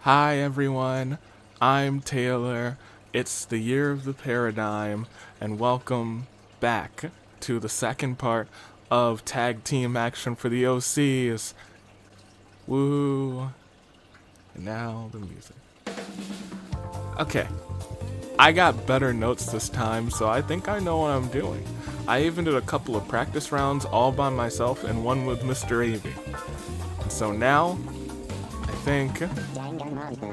Hi everyone, I'm Taylor. It's the year of the paradigm, and welcome back to the second part of tag team action for the OCs. Woo! And now the music. Okay, I got better notes this time, so I think I know what I'm doing. I even did a couple of practice rounds all by myself and one with Mr. Avy. So now, I think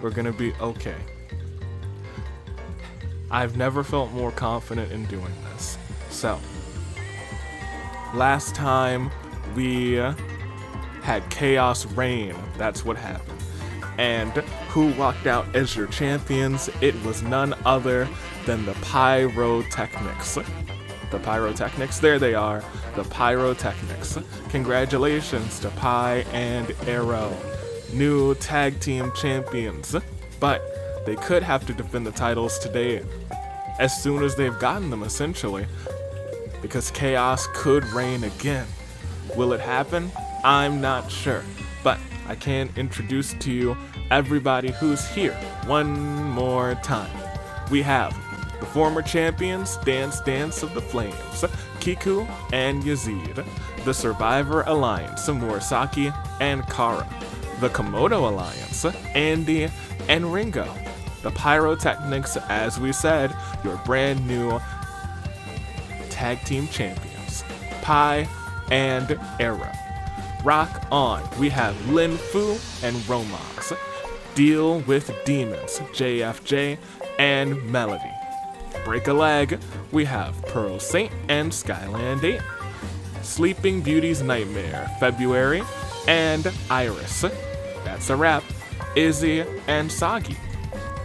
we're gonna be okay. I've never felt more confident in doing this. So, last time we had Chaos reign, that's what happened. And who walked out as your champions? It was none other than the Pairrowtechnics. The Pairrowtechnics, there they are, the Pairrowtechnics. Congratulations to Pi and Arrow, new tag team champions. But they could have to defend the titles today, as soon as they've gotten them, essentially, because Chaos could reign again. Will it happen? I'm not sure, but I can introduce to you everybody who's here one more time. We have the former champions, Dance Dance of the Flames, Kiku and Yazid, the Survivor Alliance, Murasaki and Kara, the Komodo Alliance, Andy and Ringo, the Pairrowtechnics, as we said, your brand new tag team champions, Pi and Arrow. Rock on, we have Lin Fu and Romox, Deal with Demons, JFJ and Melody. Break a leg, we have Pearl Saint and Skyland 8, Sleeping Beauty's Nightmare, February, and Iris. That's a wrap. Izzy and Sagi.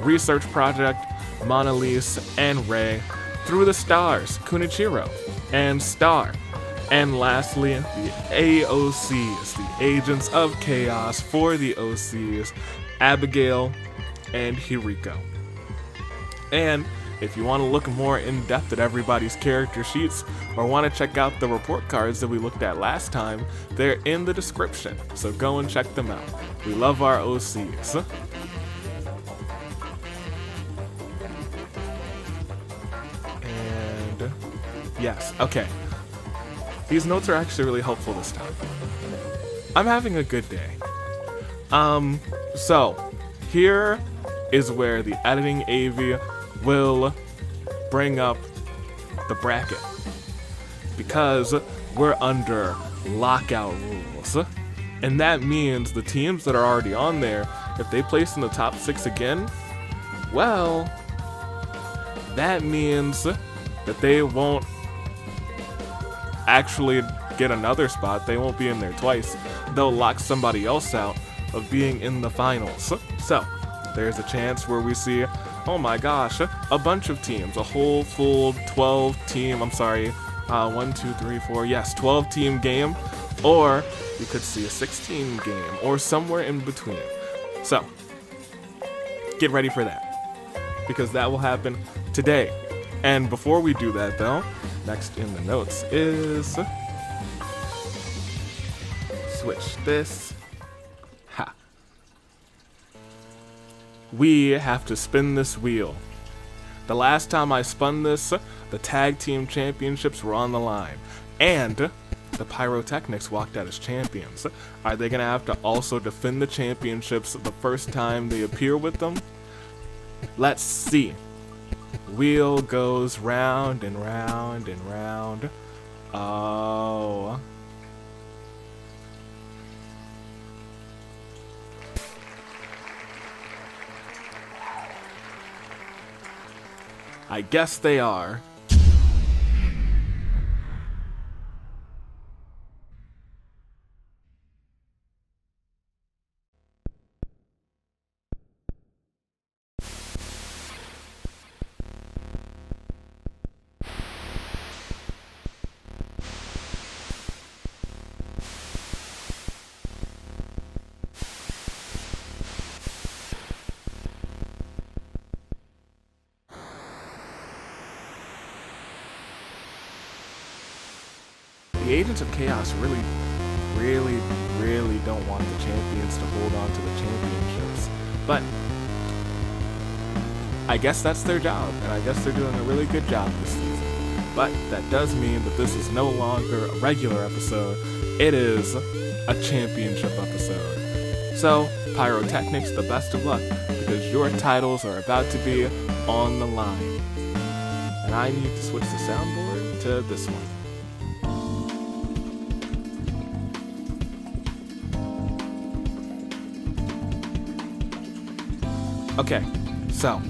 Research Project, Monalise and Ray. Through the Stars, Kunichiro and Star. And lastly, the AOCs, the Agents of Chaos for the OCs, Abigail and Hiriko. And if you want to look more in depth at everybody's character sheets, or want to check out the report cards that we looked at last time, they're in the description, so go and check them out. We love our OCs. And yes, okay. These notes are actually really helpful this time. I'm having a good day. So here is where the editing AV will bring up the bracket, because we're under lockout rules, and that means the teams that are already on there, if they place in the top 6 again, well, that means that they won't actually get another spot. They won't be in there twice. They'll lock somebody else out of being in the finals. So there's a chance where we see, oh my gosh, a bunch of teams, a whole full 12 team, 12 team game, or you could see a 16 game, or somewhere in between. So get ready for that, because that will happen today. And before we do that though, next in the notes is, switch this, we have to spin this wheel. The last time I spun this, the tag team championships were on the line, and the Pairrowtechnics walked out as champions. Are they gonna have to also defend the championships the first time they appear with them? Let's see. Wheel goes round and round and round. Oh. I guess they are. The Agents of Chaos really don't want the champions to hold on to the championships. But I guess that's their job, and I guess they're doing a really good job this season. But that does mean that this is no longer a regular episode, it is a championship episode. So, Pairrowtechnics, the best of luck, because your titles are about to be on the line. And I need to switch the soundboard to this one. Okay, so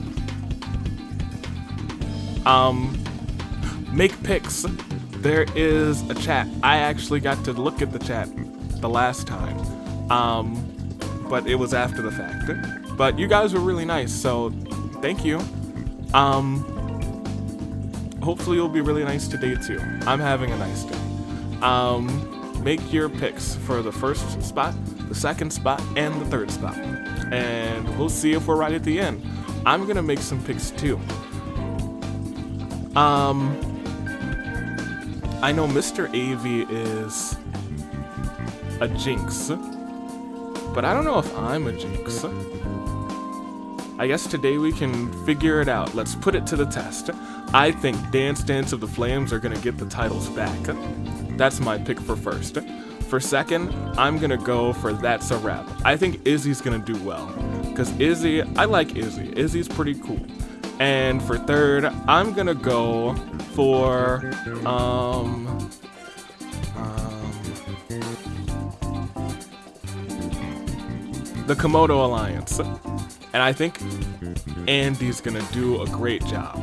make picks. There is a chat. I actually got to look at the chat the last time, but it was after the fact. But you guys were really nice, so thank you. Hopefully you'll be really nice today too. I'm having a nice day. Make your picks for the first spot, the second spot, and the third spot, and we'll see if we're right at the end. I'm gonna make some picks too. I know Mr. AV is a jinx, but I don't know if I'm a jinx. I guess today we can figure it out. Let's put it to the test. I think Dance of the Flames are gonna get the titles back. That's my pick for first. For second, I'm gonna go for That's a Wrap. I think Izzy's gonna do well, because Izzy, I like Izzy. Izzy's pretty cool. And for third, I'm gonna go for the Komodo Alliance. And I think Andy's gonna do a great job.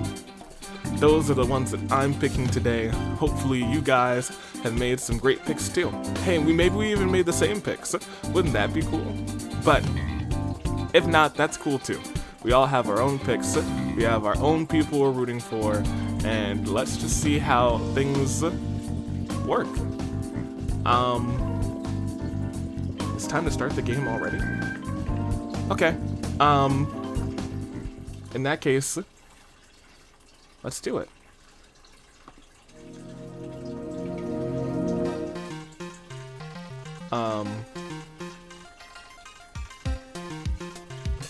Those are the ones that I'm picking today. Hopefully you guys have made some great picks too. Hey, maybe we even made the same picks. Wouldn't that be cool? But if not, that's cool too. We all have our own picks. We have our own people we're rooting for, and let's just see how things work. It's time to start the game already. Okay. In that case, let's do it.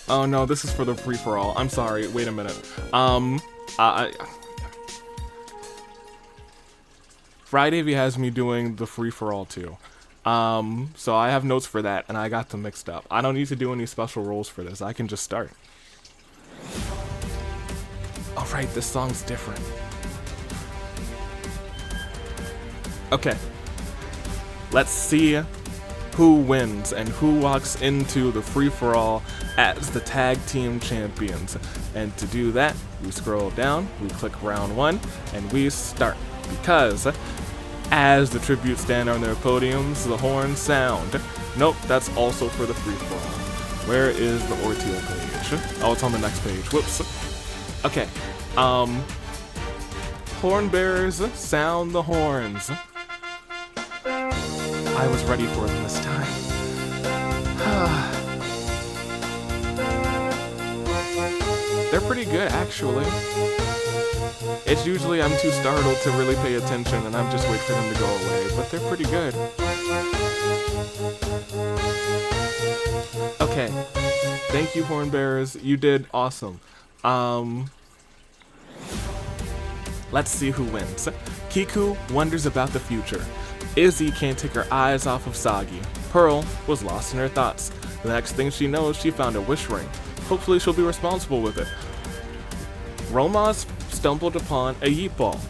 Oh no, this is for the free-for-all. I'm sorry, wait a minute. Friday has me doing the free-for-all too. So I have notes for that, and I got them mixed up. I don't need to do any special rules for this. I can just start. Oh right, this song's different. Okay. Let's see who wins and who walks into the free-for-all as the tag team champions. And to do that, we scroll down, we click round 1, and we start. Because as the tributes stand on their podiums, the horns sound. Nope, that's also for the free-for-all. Where is the Ordeal page? Oh, it's on the next page. Whoops. Okay. Horn bearers, sound the horns. I was ready for them this time. They're pretty good, actually. It's usually I'm too startled to really pay attention, and I'm just waiting for them to go away, but they're pretty good. Okay. Thank you, horn bearers. You did awesome. Let's see who wins. Kiku wonders about the future. Izzy can't take her eyes off of Sagi. Pearl was lost in her thoughts. The next thing she knows, she found a wish ring. Hopefully she'll be responsible with it. Romas stumbled upon a yeet ball.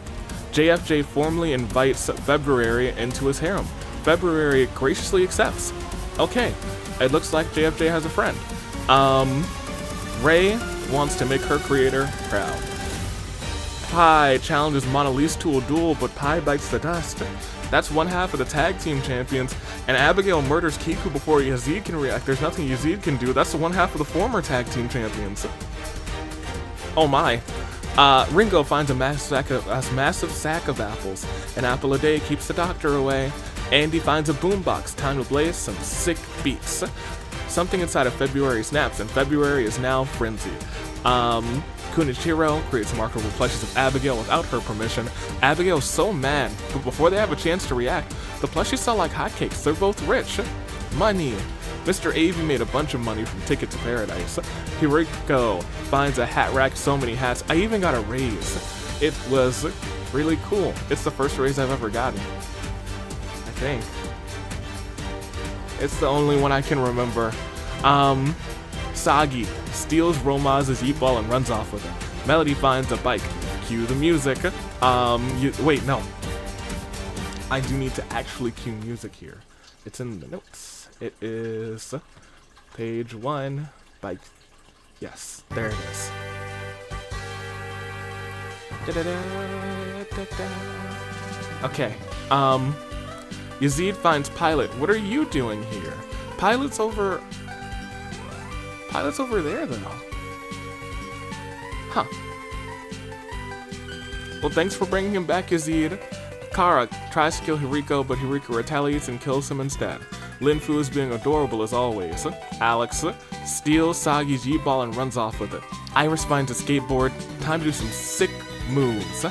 JFJ formally invites February into his harem. February graciously accepts. Okay, it looks like JFJ has a friend. Ray wants to make her creator proud. Pi challenges Mona Lisa to a duel, but Pi bites the dust. That's one half of the tag team champions, and Abigail murders Kiku before Yazid can react. There's nothing Yazid can do. That's the one half of the former tag team champions. Oh my. Ringo finds a massive sack of apples. An apple a day keeps the doctor away. Andy finds a boombox. Time to blaze some sick beats. Something inside of February snaps, and February is now frenzied. Kunichiro creates marketable plushies of Abigail without her permission. Abigail's so mad, but before they have a chance to react, the plushies sell like hotcakes. They're both rich. Money. Mr. Avey made a bunch of money from Ticket to Paradise. Hiriko finds a hat rack, so many hats. I even got a raise. It was really cool. It's the first raise I've ever gotten, I think. It's the only one I can remember. Sagi steals Romaz's Yeet Ball and runs off with it. Melody finds a bike. Cue the music. Wait, no. I do need to actually cue music here. It's in the notes. It is page 1, bike. Yes, there it is. Okay, Yazid finds Pilot. What are you doing here? Pilot's over there, though. Huh. Well, thanks for bringing him back, Yazid. Kara tries to kill Hiriko, but Hiriko retaliates and kills him instead. Linfu is being adorable as always. Alex steals Sagi's Yeet Ball and runs off with it. Iris finds a skateboard. Time to do some sick moves.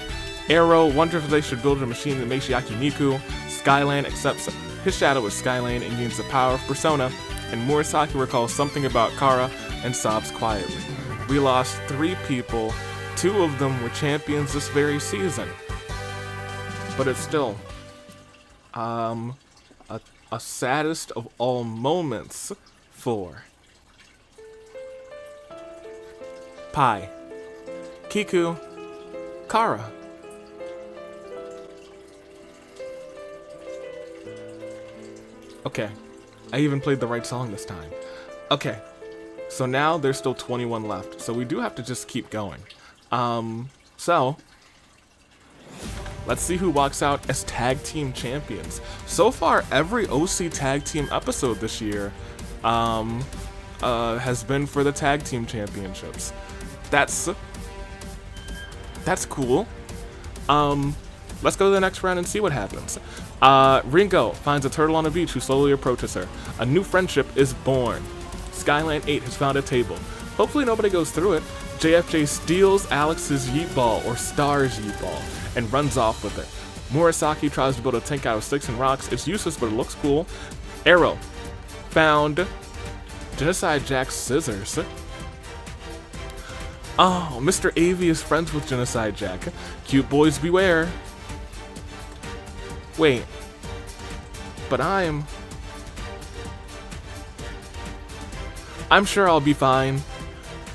Arrow wonders if they should build a machine that makes Yakiniku. Skyland accepts his shadow as Skyland and gains the power of Persona. And Murasaki recalls something about Kara and sobs quietly. We lost 3 people. 2 of them were champions this very season. But it's still a saddest of all moments for Pai, Kiku, Kara. Okay, I even played the right song this time. Okay, so now there's still 21 left, so we do have to just keep going. So let's see who walks out as tag team champions. So far, every OC tag team episode this year has been for the tag team championships. That's cool. Let's go to the next round and see what happens. Ringo finds a turtle on a beach who slowly approaches her. A new friendship is born. Skyland 8 has found a table. Hopefully nobody goes through it. JFJ steals Alex's Yeet Ball, or Star's Yeet Ball, and runs off with it. Murasaki tries to build a tank out of sticks and rocks. It's useless, but it looks cool. Arrow found Genocide Jack's scissors. Oh, Mr. Avey is friends with Genocide Jack. Cute boys beware. Wait, but I'm sure I'll be fine.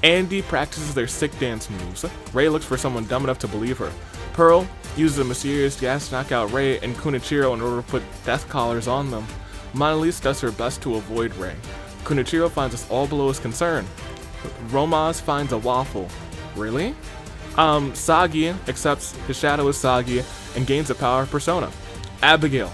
Andy practices their sick dance moves. Ray looks for someone dumb enough to believe her. Pearl uses a mysterious gas to knock out Ray and Kunichiro in order to put death collars on them. Monalise does her best to avoid Ray. Kunichiro finds us all below his concern. Romaz finds a waffle. Really? Sagi accepts his shadow as Sagi and gains the power of Persona. Abigail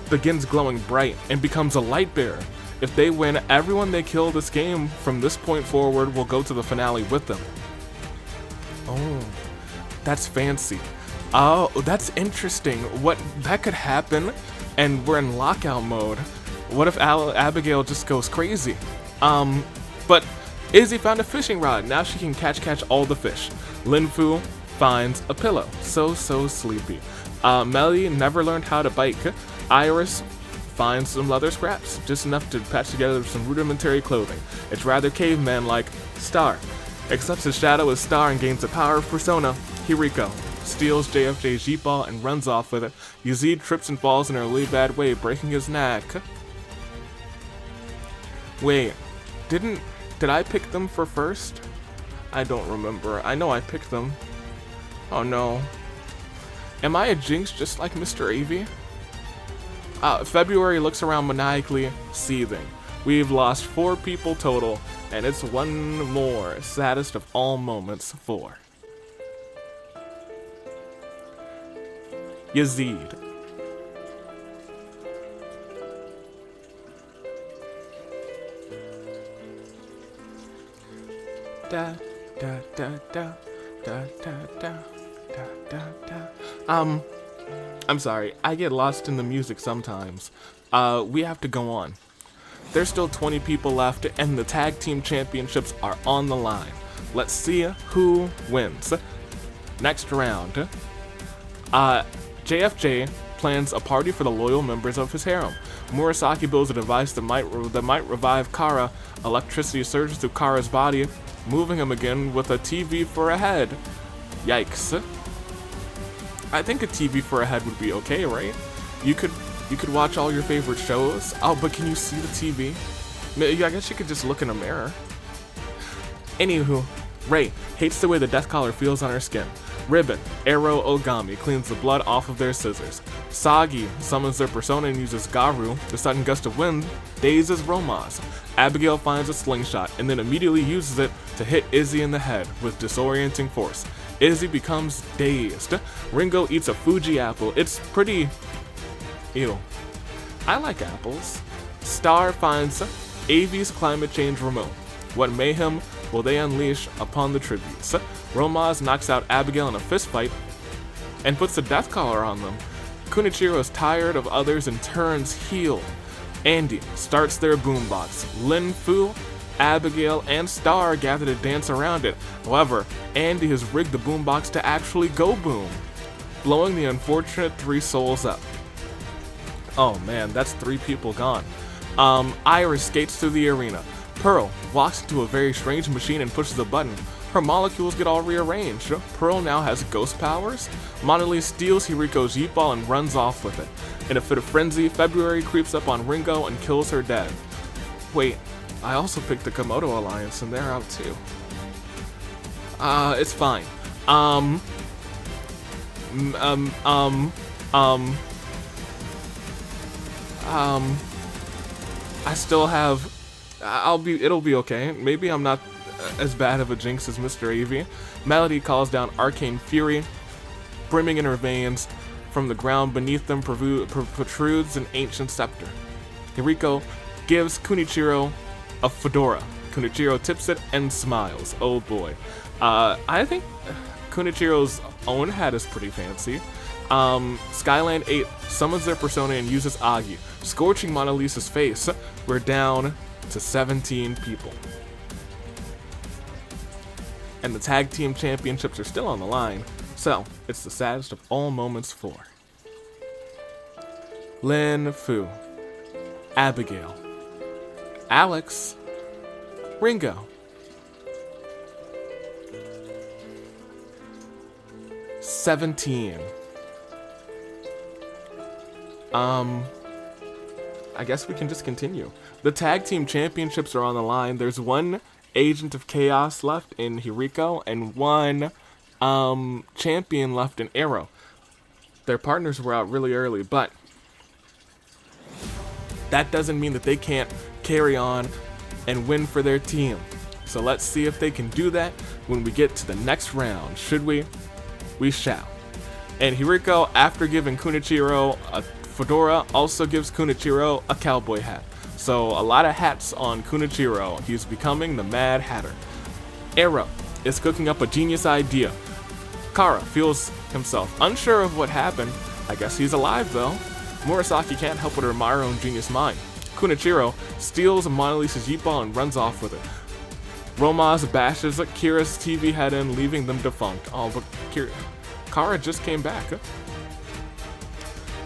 begins glowing bright and becomes a light bearer. If they win, everyone they kill this game from this point forward will go to the finale with them. Oh, that's fancy. Oh, that's interesting. What that could happen, and we're in lockout mode. What if Abigail just goes crazy? But Izzy found a fishing rod. Now she can catch all the fish. Linfu finds a pillow. So sleepy. Melly never learned how to bike. Iris finds some leather scraps, just enough to patch together some rudimentary clothing. It's rather caveman-like. Star accepts his shadow as Star and gains the power of Persona. Hiriko steals JFJ's Yeet Ball and runs off with it. Yazid trips and falls in a really bad way, breaking his neck. Wait, did I pick them for first? I don't remember. I know I picked them. Oh no. Am I a jinx just like Mr. Avey? February looks around maniacally, seething. We've lost 4 people total, and it's one more. Saddest of all moments for Yazid. Da da da da da da da da da da. I'm sorry, I get lost in the music sometimes. We have to go on. There's still 20 people left, and the tag team championships are on the line. Let's see who wins. Next round. JFJ plans a party for the loyal members of his harem. Murasaki builds a device that might revive Kara. Electricity surges through Kara's body, moving him again with a TV for a head. Yikes. I think a TV for a head would be okay, right? You could watch all your favorite shows. Oh, but can you see the TV? I guess you could just look in a mirror. Anywho, Rei hates the way the death collar feels on her skin. Ribbon, Arrow, Ogami cleans the blood off of their scissors. Sagi summons their persona and uses Garu. The sudden gust of wind dazes Romaz. Abigail finds a slingshot and then immediately uses it to hit Izzy in the head with disorienting force. Izzy becomes dazed. Ringo eats a Fuji apple. It's pretty... ew. I like apples. Star finds Avi's climate change remote. What mayhem will they unleash upon the tributes? Romaz knocks out Abigail in a fistfight and puts the death collar on them. Kunichiro is tired of others and turns heel. Andy starts their boombox. Lin Fu, Abigail, and Star gather to dance around it. However, Andy has rigged the boombox to actually go boom, blowing the unfortunate 3 souls up. Oh man, that's 3 people gone. Iris skates through the arena. Pearl walks into a very strange machine and pushes a button. Her molecules get all rearranged. Pearl now has ghost powers. Monolith steals Hiriko's Yeet Ball and runs off with it. In a fit of frenzy, February creeps up on Ringo and kills her dead. Wait, I also picked the Komodo Alliance and they're out too. It's fine. I still have... it'll be okay. Maybe I'm not as bad of a jinx as Mr. Av. Melody calls down arcane fury. Brimming in her veins, from the ground beneath them protrudes an ancient scepter. Hiriko gives Kunichiro a fedora. Kunichiro tips it and smiles. Oh boy. I think Kunichiro's own hat is pretty fancy. Skyland 8 summons their persona and uses Agi, scorching Mona Lisa's face. We're down to 17 people. And the tag team championships are still on the line, so it's the saddest of all moments for Lin Fu, Abigail, Alex, Ringo, 17. I guess we can just continue. The tag team championships are on the line. There's one Agent of Chaos left in Hiriko and one champion left in Arrow. Their partners were out really early, but that doesn't mean that they can't carry on and win for their team. So let's see if they can do that when we get to the next round. Should we? We shall. And Hiriko, after giving Kunichiro a fedora, also gives Kunichiro a cowboy hat. So a lot of hats on Kunichiro. He's becoming the Mad Hatter. Arrow is cooking up a genius idea. Kara feels himself unsure of what happened. I guess he's alive though. Murasaki can't help but admire her own genius mind. Kunichiro steals Mona Lisa's Yeet Ball and runs off with it. Romaz bashes Kira's TV head in, leaving them defunct. Oh, but Kara just came back.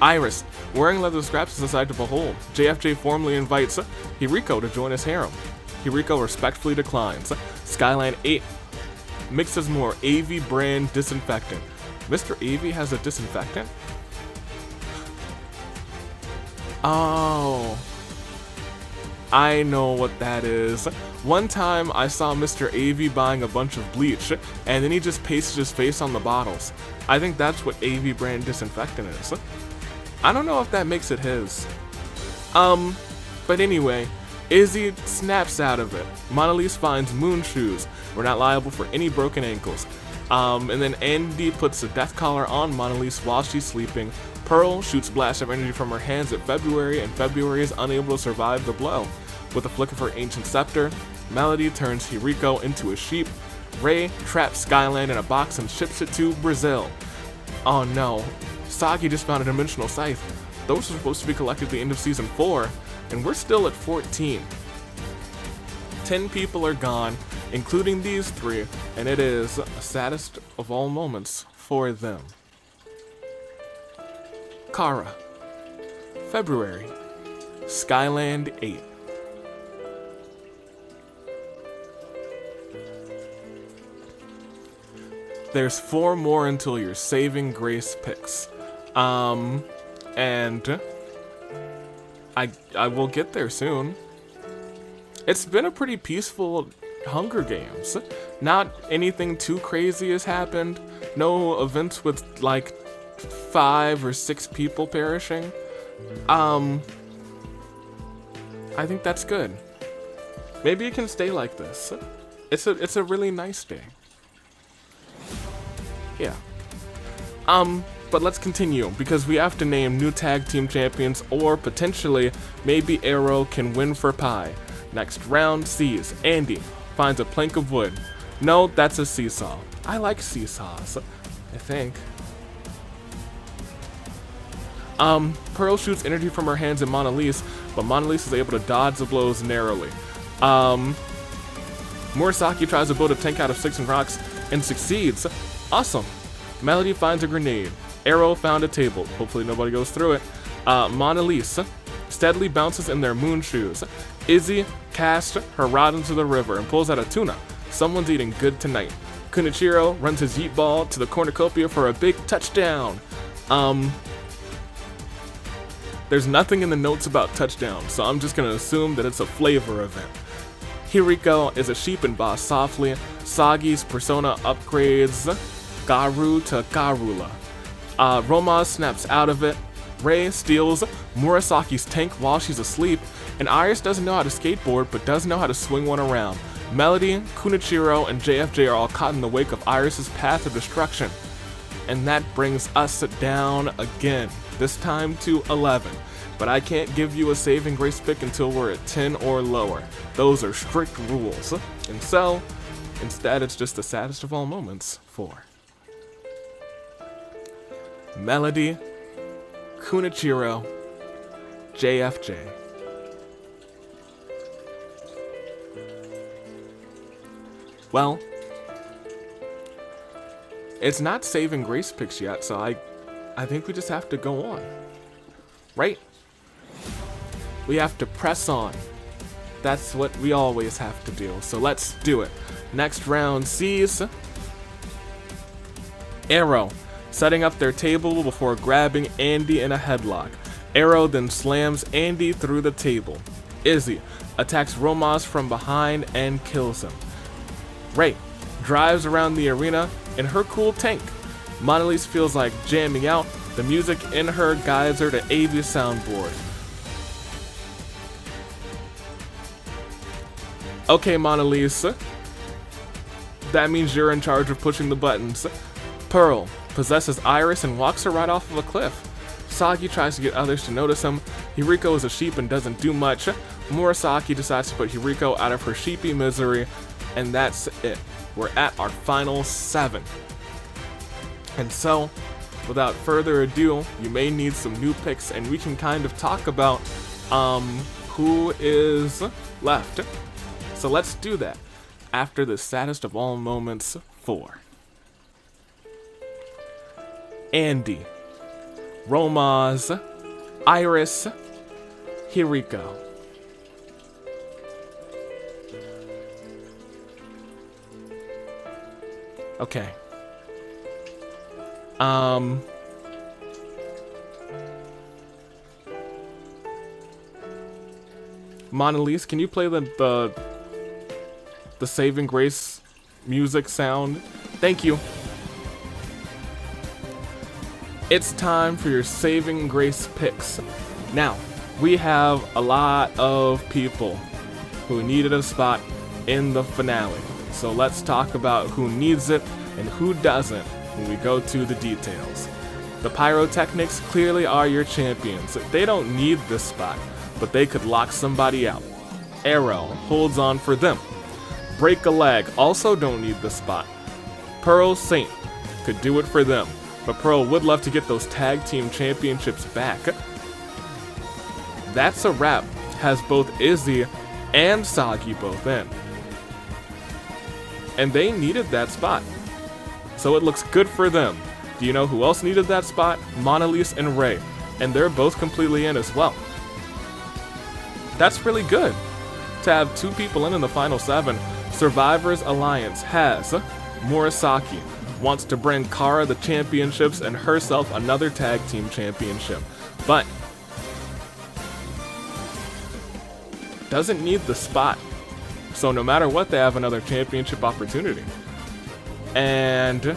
Iris, wearing leather scraps, is a sight to behold. JFJ formally invites Hiriko to join his harem. Hiriko respectfully declines. Skyline 8 mixes more AV brand disinfectant. Mr. AV has a disinfectant? Oh, I know what that is. One time I saw Mr. AV buying a bunch of bleach, and then he just pasted his face on the bottles. I think that's what AV brand disinfectant is. I don't know if that makes it his. But anyway, Izzy snaps out of it. Mona Lisa finds moon shoes. We're not liable for any broken ankles. And then Andy puts a death collar on Mona Lisa while she's sleeping. Pearl shoots blasts of energy from her hands at February, and February is unable to survive the blow. With a flick of her ancient scepter, Melody turns Hiriko into a sheep. Rei traps Skyland in a box and ships it to Brazil. Oh no, Sagi just found a dimensional scythe. Those were supposed to be collected at the end of season 4, and we're still at 14. 10 people are gone, including these 3, and it is the saddest of all moments for them. Kara, February, Skyland 8. There's 4 more until your saving grace picks. And I will get there soon. It's been a pretty peaceful Hunger Games. Not anything too crazy has happened. No events with like 5 or 6 people perishing. I think that's good. Maybe it can stay like this. It's a really nice day. Yeah. But let's continue, because we have to name new tag team champions, or potentially, maybe Arrow can win for Pi. Next round sees Andy finds a plank of wood. No, that's a seesaw. I like seesaws, I think. Pearl shoots energy from her hands at Mona Lisa, but Mona Lisa is able to dodge the blows narrowly. Murasaki tries to build a tank out of sticks and rocks and succeeds. Awesome. Melody finds a grenade. Arrow found a table. Hopefully nobody goes through it. Mona Lisa steadily bounces in their moon shoes. Izzy casts her rod into the river and pulls out a tuna. Someone's eating good tonight. Kunichiro runs his yeet ball to the cornucopia for a big touchdown. There's nothing in the notes about touchdown, so I'm just gonna assume that it's a flavor event. Hiriko is a sheep and boss softly. Sagi's persona upgrades Garu to Garula. Roma snaps out of it. Rei steals Murasaki's tank while she's asleep. And Iris doesn't know how to skateboard, but does know how to swing one around. Melody, Kunichiro, and JFJ are all caught in the wake of Iris's path of destruction. And that brings us down again, this time to 11. But I can't give you a saving grace pick until we're at 10 or lower. Those are strict rules. And so, instead it's just the saddest of all moments for Melody, Kunichiro, JFJ. Well, it's not saving grace picks yet, so I think we just have to go on. Right? We have to press on. That's what we always have to do, so let's do it. Next round sees Arrow setting up their table before grabbing Andy in a headlock. Arrow then slams Andy through the table. Izzy attacks Romas from behind and kills him. Rei drives around the arena in her cool tank. Mona Lisa feels like jamming out. The music in her guides her to AV's soundboard. Okay, Mona Lisa. That means you're in charge of pushing the buttons. Pearl possesses Iris and walks her right off of a cliff. Sagi tries to get others to notice him. Hiriko is a sheep and doesn't do much. Murasaki decides to put Hiriko out of her sheepy misery. And that's it. We're at our final 7. And so, without further ado, you may need some new picks, and we can kind of talk about who is left. So let's do that after the saddest of all moments for Andy, Romas, Iris, Hiriko. Okay. Mona Lisa, can you play the saving grace music sound? Thank you. It's time for your saving grace picks. Now, we have a lot of people who needed a spot in the finale. So let's talk about who needs it and who doesn't when we go to the details. The Pairrowtechnics clearly are your champions. They don't need this spot, but they could lock somebody out. Arrow holds on for them. Break a Leg also don't need the spot. Pearl Saint could do it for them, but Pearl would love to get those tag team championships back. That's a Wrap has both Izzy and Sagi both in. And they needed that spot. So it looks good for them. Do you know who else needed that spot? Mona Lisa and Rei. And they're both completely in as well. That's really good to have 2 people in the final 7. Survivors Alliance has Murasaki, wants to bring Kara the championships and herself another tag team championship, but doesn't need the spot. So no matter what, they have another championship opportunity. And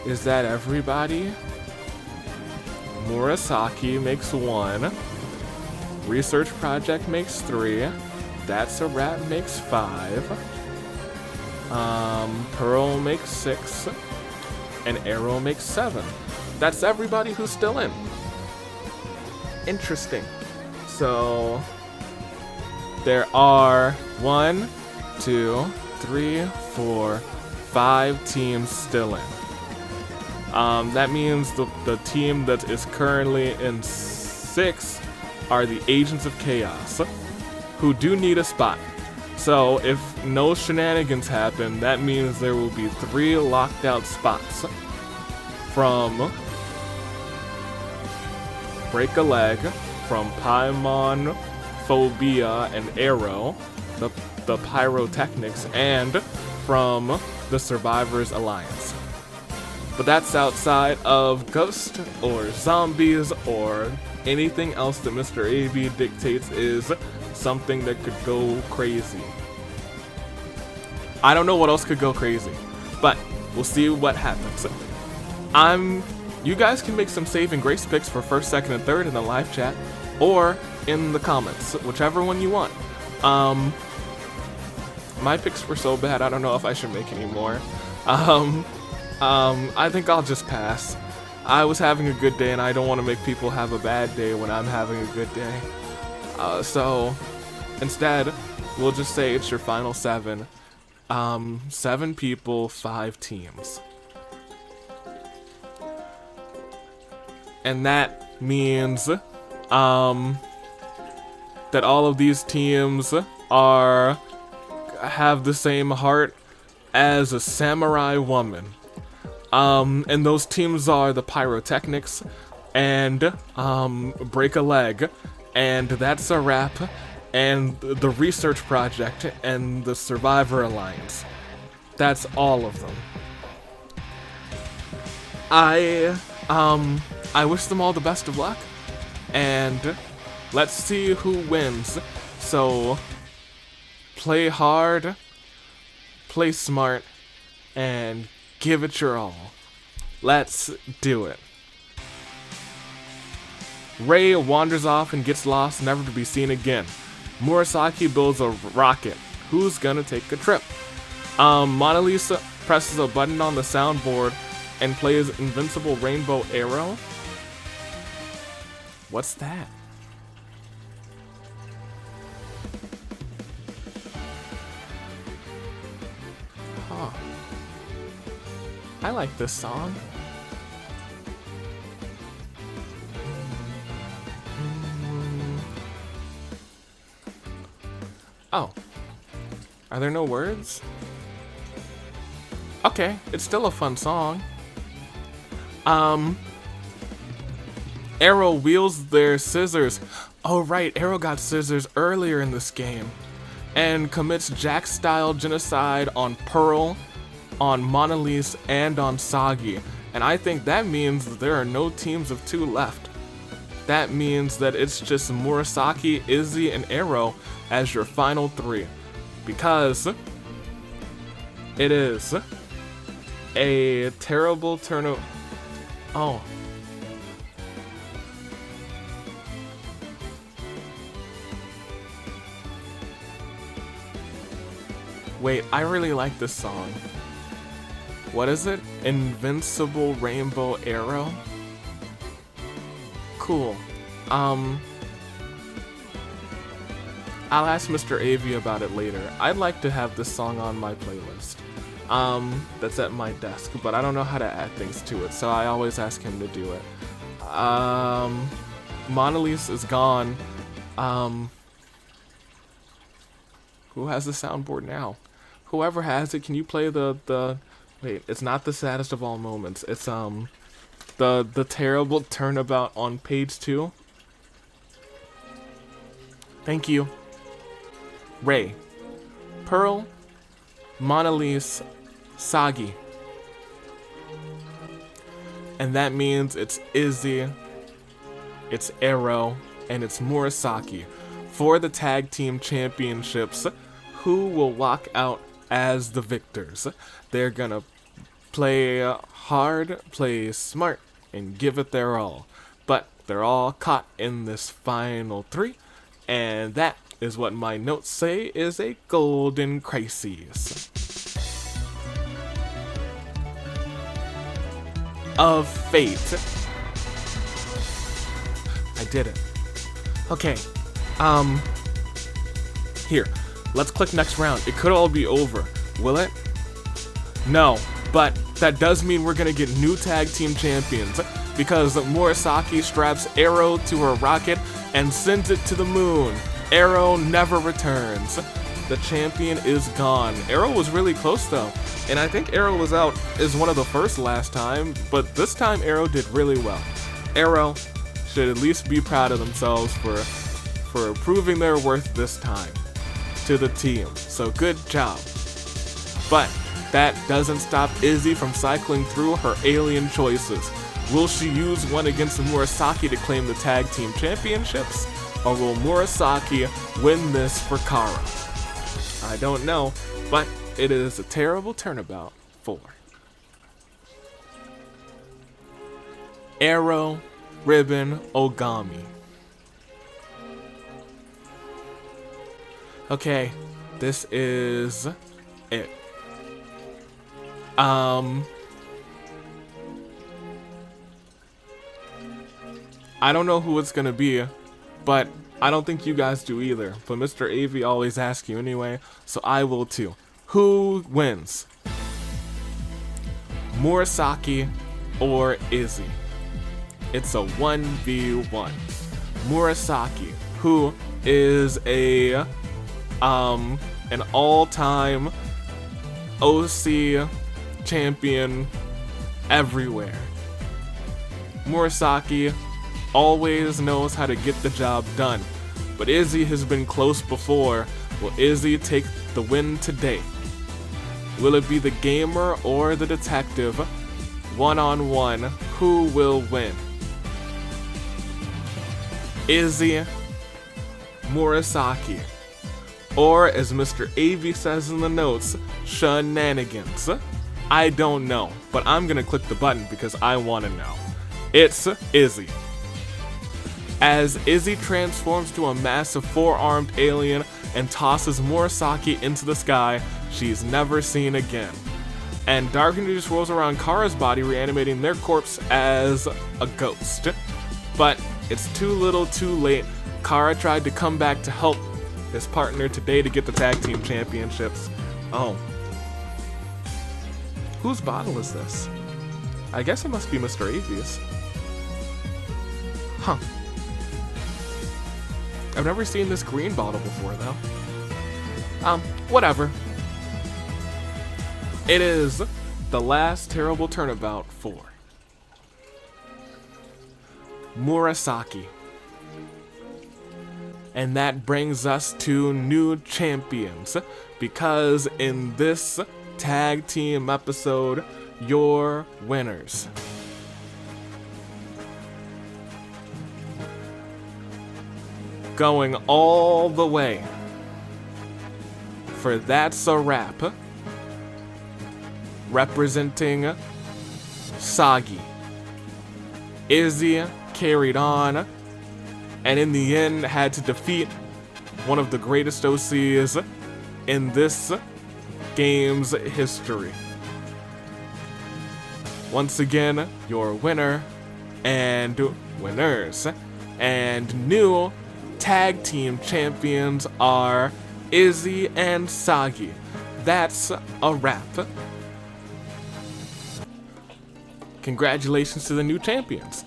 is that everybody? Murasaki makes 1. Research Project makes 3. That's a Wrap makes 5. Pearl makes 6. And Arrow makes 7. That's everybody who's still in. Interesting. So there are 1, 2, 3, 4, 5 teams still in. That means the team that is currently in 6 are the Agents of Chaos, who do need a spot. So if no shenanigans happen, that means there will be 3 locked out spots from Break a Leg, from Paimon, Phobia, and Arrow, the Pairrowtechnics, and from the Survivors Alliance. But that's outside of Ghost or Zombies or anything else that Mr. AV dictates is something that could go crazy. I don't know what else could go crazy, but we'll see what happens. You guys can make some saving grace picks for 1st, 2nd, and 3rd in the live chat, or in the comments, whichever one you want. My picks were so bad, I don't know if I should make any more. I think I'll just pass. I was having a good day, and I don't want to make people have a bad day when I'm having a good day. So instead, we'll just say it's your final 7. 7 people, 5 teams. And that means that all of these teams have the same heart as a samurai woman. And those teams are the Pairrowtechnics and Break a Leg, and That's a Wrap, and the Research Project, and the Survivor Alliance. That's all of them. I wish them all the best of luck, and let's see who wins. So play hard, play smart, and give it your all. Let's do it. Ray wanders off and gets lost, never to be seen again. Murasaki builds a rocket. Who's gonna take a trip? Mona Lisa presses a button on the soundboard and plays Invincible Rainbow Arrow. What's that? Huh. I like this song. Oh. Are there no words? Okay, it's still a fun song. Arrow wields their scissors. Oh right, Arrow got scissors earlier in this game. And commits Jack-style genocide on Pearl, on Mona Lisa, and on Sagi. And I think that means that there are no teams of 2 left. That means that it's just Murasaki, Izzy, and Arrow as your final 3. Because it is a terrible turn of... Oh. Wait, I really like this song. What is it? Invincible Rainbow Arrow? Cool. I'll ask Mr. AV about it later. I'd like to have this song on my playlist. That's at my desk, but I don't know how to add things to it, so I always ask him to do it. Mona Lisa is gone. Who has the soundboard now? Whoever has it, can you play the wait, it's not the saddest of all moments. It's the terrible turnabout on page 2. Thank you. Ray, Pearl, Monalise, Sagi. And that means it's Izzy, it's Arrow, and it's Murasaki for the tag team championships, who will walk out as the victors. They're gonna play hard, play smart, and give it their all. But they're all caught in this final 3, and that is what my notes say is a golden crisis of fate. I did it. Okay, here, let's click next round. It could all be over, will it? No, but that does mean we're gonna get new tag team champions, because Murasaki straps Arrow to her rocket and sends it to the moon. Arrow never returns. The champion is gone. Arrow was really close though, and I think Arrow was out as one of the first last time, but this time Arrow did really well. Arrow should at least be proud of themselves for proving their worth this time to the team, so good job. But that doesn't stop Izzy from cycling through her alien choices. Will she use one against Murasaki to claim the tag team championships? Or will Murasaki win this for Kara? I don't know, but it is a terrible turnabout for Arrow, Ribbon, Ogami. Okay, this is it. I don't know who it's gonna be, but I don't think you guys do either. But Mr. AV always asks you anyway, so I will too. Who wins? Murasaki or Izzy? It's a 1v1. Murasaki, who is an all-time OC champion everywhere. Murasaki always knows how to get the job done, but Izzy has been close before. Will Izzy take the win today? Will it be the gamer or the detective? One-on-one, who will win? Izzy, Murasaki, or as Mr. AV says in the notes, shenanigans. I don't know, but I'm gonna click the button because I wanna know. It's Izzy. As Izzy transforms to a massive 4-armed alien and tosses Murasaki into the sky, she's never seen again. And dark energy just rolls around Kara's body, reanimating their corpse as a ghost. But it's too little too late. Kara tried to come back to help his partner today to get the tag team championships. Oh. Whose bottle is this? I guess it must be Mr. AV's. Huh. I've never seen this green bottle before, though. Whatever. It is the last terrible turnabout for Murasaki. And that brings us to new champions, because in this tag team episode, your winners. Going all the way for That's a Wrap, representing Sagi. Izzy carried on, and in the end had to defeat one of the greatest OCs in this game's history. Once again, your winner and winners and new tag team champions are Izzy and Sagi. That's a wrap. Congratulations to the new champions.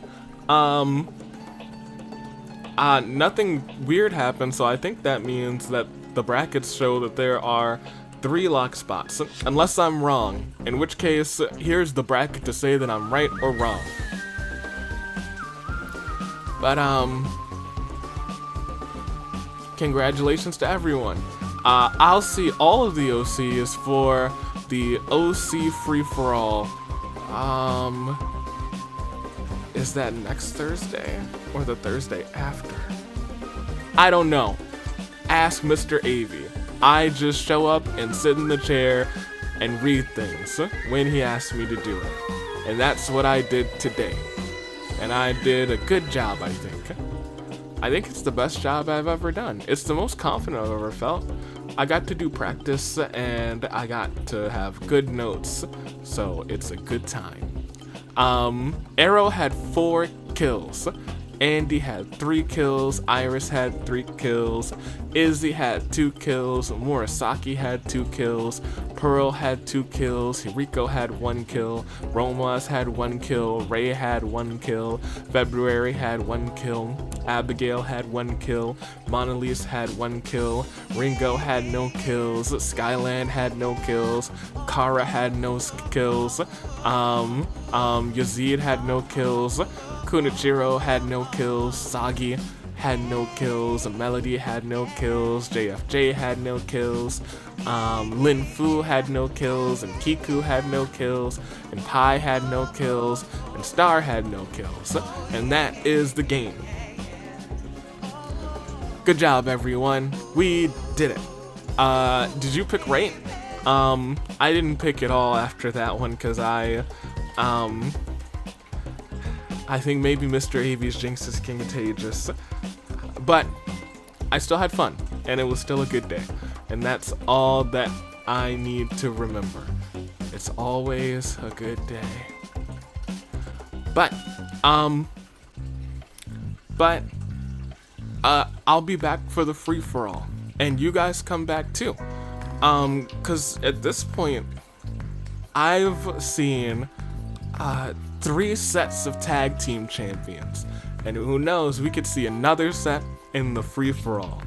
Nothing weird happened, so I think that means that the brackets show that there are 3 lock spots, unless I'm wrong, in which case, here's the bracket to say that I'm right or wrong. But, congratulations to everyone. I'll see all of the OCs for the OC free-for-all. Is that next Thursday or the Thursday after? I don't know. Ask Mr. Avey. I just show up and sit in the chair and read things when he asks me to do it. And that's what I did today. And I did a good job, I think. I think it's the best job I've ever done. It's the most confident I've ever felt. I got to do practice and I got to have good notes, so it's a good time. Arrow had 4 kills. Andy had 3 kills, Iris had 3 kills, Izzy had 2 kills, Murasaki had 2 kills, Pearl had 2 kills, Hiriko had 1 kill, Romas had 1 kill, Ray had 1 kill, February had 1 kill, Abigail had 1 kill, Mona Lisa had 1 kill, Ringo had no kills, Skyland had no kills, Kara had no kills, Yazid had no kills, Kunichiro had no kills, Sagi had no kills, Melody had no kills, JFJ had no kills, Lin Fu had no kills, and Kiku had no kills, and Pi had no kills, and Star had no kills. And that is the game. Good job, everyone. We did it. Did you pick right? I didn't pick it all after that one because I think maybe Mr. Avey's Jinx is contagious. But I still had fun, and it was still a good day. And that's all that I need to remember. It's always a good day. But I'll be back for the free-for-all. And you guys come back too. 'Cause at this point, I've seen 3 sets of tag team champions, and who knows, we could see another set in the free-for-all.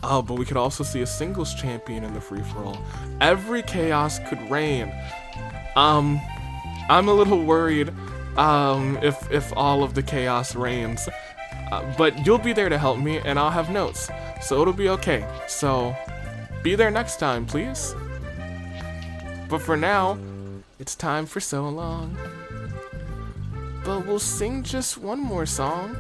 But we could also see a singles champion in the free-for-all. Every chaos could reign. I'm a little worried if all of the chaos reigns, but you'll be there to help me, and I'll have notes, so it'll be okay. So be there next time, please. But for now, it's time for so long. But we'll sing just one more song.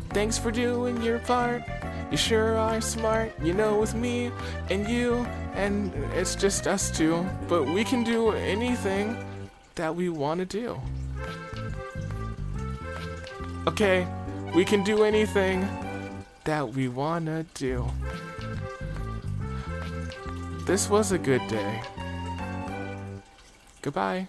Thanks for doing your part. You sure are smart, you know, with me and you, and it's just us two. But we can do anything that we want to do. Okay, we can do anything that we want to do. This was a good day. Goodbye.